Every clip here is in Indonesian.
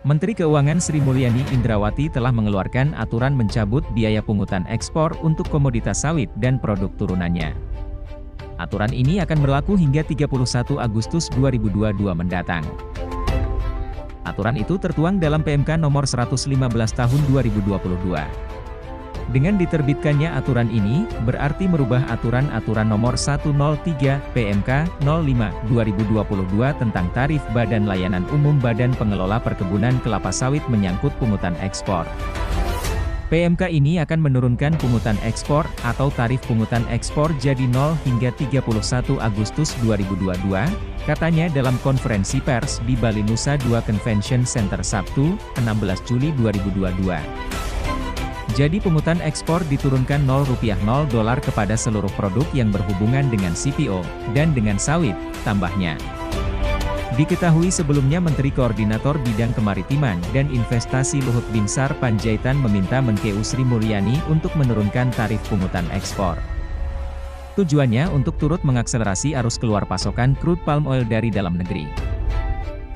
Menteri Keuangan Sri Mulyani Indrawati telah mengeluarkan aturan mencabut biaya pungutan ekspor untuk komoditas sawit dan produk turunannya. Aturan ini akan berlaku hingga 31 Agustus 2022 mendatang. Aturan itu tertuang dalam PMK nomor 115 tahun 2022. Dengan diterbitkannya aturan ini, berarti merubah aturan nomor 103 PMK 05/2022 tentang tarif Badan Layanan Umum Badan Pengelola Perkebunan Kelapa Sawit menyangkut pungutan ekspor. PMK ini akan menurunkan pungutan ekspor atau tarif pungutan ekspor jadi 0 hingga 31 Agustus 2022, katanya dalam konferensi pers di Bali Nusa Dua Convention Center Sabtu, 16 Juli 2022. Jadi pungutan ekspor diturunkan Rp0 kepada seluruh produk yang berhubungan dengan CPO, dan dengan sawit, tambahnya. Diketahui sebelumnya Menteri Koordinator Bidang Kemaritiman dan Investasi Luhut Binsar Panjaitan meminta Menkeu Sri Mulyani untuk menurunkan tarif pungutan ekspor. Tujuannya untuk turut mengakselerasi arus keluar pasokan crude palm oil dari dalam negeri.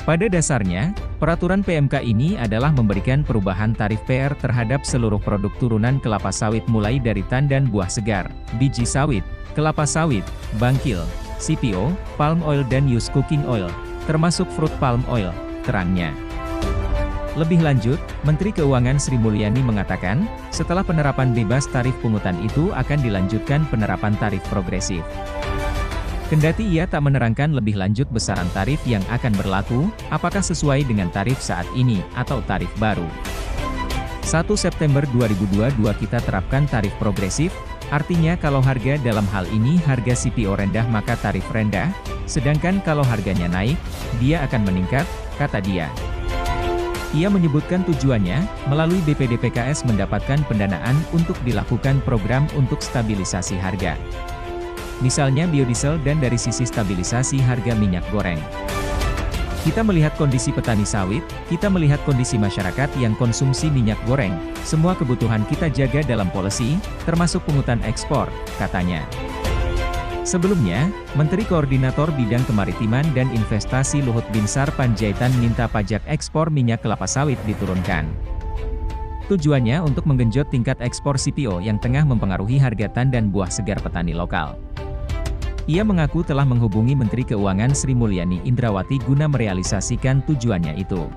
Pada dasarnya, peraturan PMK ini adalah memberikan perubahan tarif PR terhadap seluruh produk turunan kelapa sawit mulai dari tandan buah segar, biji sawit, kelapa sawit, bangkil, CPO, palm oil dan used cooking oil, termasuk fruit palm oil, terangnya. Lebih lanjut, Menteri Keuangan Sri Mulyani mengatakan, setelah penerapan bebas tarif pungutan itu akan dilanjutkan penerapan tarif progresif. Kendati ia tak menerangkan lebih lanjut besaran tarif yang akan berlaku, apakah sesuai dengan tarif saat ini, atau tarif baru. 1 September 2022 kita terapkan tarif progresif, artinya kalau harga dalam hal ini harga CPO rendah maka tarif rendah, sedangkan kalau harganya naik, dia akan meningkat, kata dia. Ia menyebutkan tujuannya, melalui BPDPKS mendapatkan pendanaan untuk dilakukan program untuk stabilisasi harga. Misalnya biodiesel dan dari sisi stabilisasi harga minyak goreng. Kita melihat kondisi petani sawit, kita melihat kondisi masyarakat yang konsumsi minyak goreng, semua kebutuhan kita jaga dalam policy, termasuk pungutan ekspor, katanya. Sebelumnya, Menteri Koordinator Bidang Kemaritiman dan Investasi Luhut Binsar Panjaitan minta pajak ekspor minyak kelapa sawit diturunkan. Tujuannya untuk menggenjot tingkat ekspor CPO yang tengah mempengaruhi harga tandan buah segar petani lokal. Ia mengaku telah menghubungi Menteri Keuangan Sri Mulyani Indrawati guna merealisasikan tujuannya itu.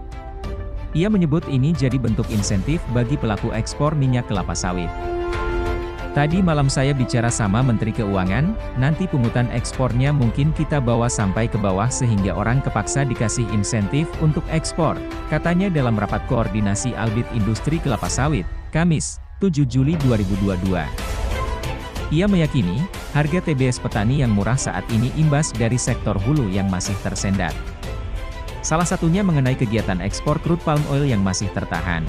Ia menyebut ini jadi bentuk insentif bagi pelaku ekspor minyak kelapa sawit. Tadi malam saya bicara sama Menteri Keuangan, nanti pungutan ekspornya mungkin kita bawa sampai ke bawah sehingga orang kepaksa dikasih insentif untuk ekspor, katanya dalam rapat koordinasi Albit Industri Kelapa Sawit, Kamis, 7 Juli 2022. Ia meyakini, harga TBS petani yang murah saat ini imbas dari sektor hulu yang masih tersendat. Salah satunya mengenai kegiatan ekspor crude palm oil yang masih tertahan.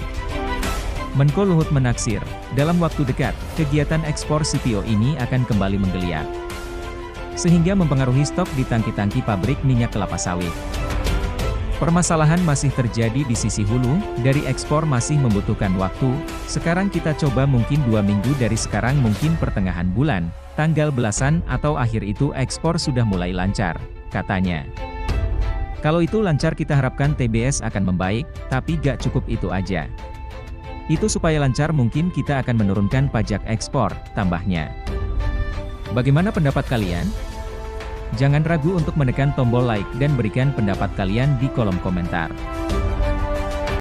Menko Luhut menaksir, dalam waktu dekat, kegiatan ekspor CPO ini akan kembali menggeliat. Sehingga mempengaruhi stok di tangki-tangki pabrik minyak kelapa sawit. Permasalahan masih terjadi di sisi hulu, dari ekspor masih membutuhkan waktu, sekarang kita coba mungkin 2 minggu dari sekarang mungkin pertengahan bulan, tanggal belasan atau akhir itu ekspor sudah mulai lancar, katanya. Kalau itu lancar kita harapkan TBS akan membaik, tapi gak cukup itu aja. Itu supaya lancar mungkin kita akan menurunkan pajak ekspor, tambahnya. Bagaimana pendapat kalian? Jangan ragu untuk menekan tombol like dan berikan pendapat kalian di kolom komentar.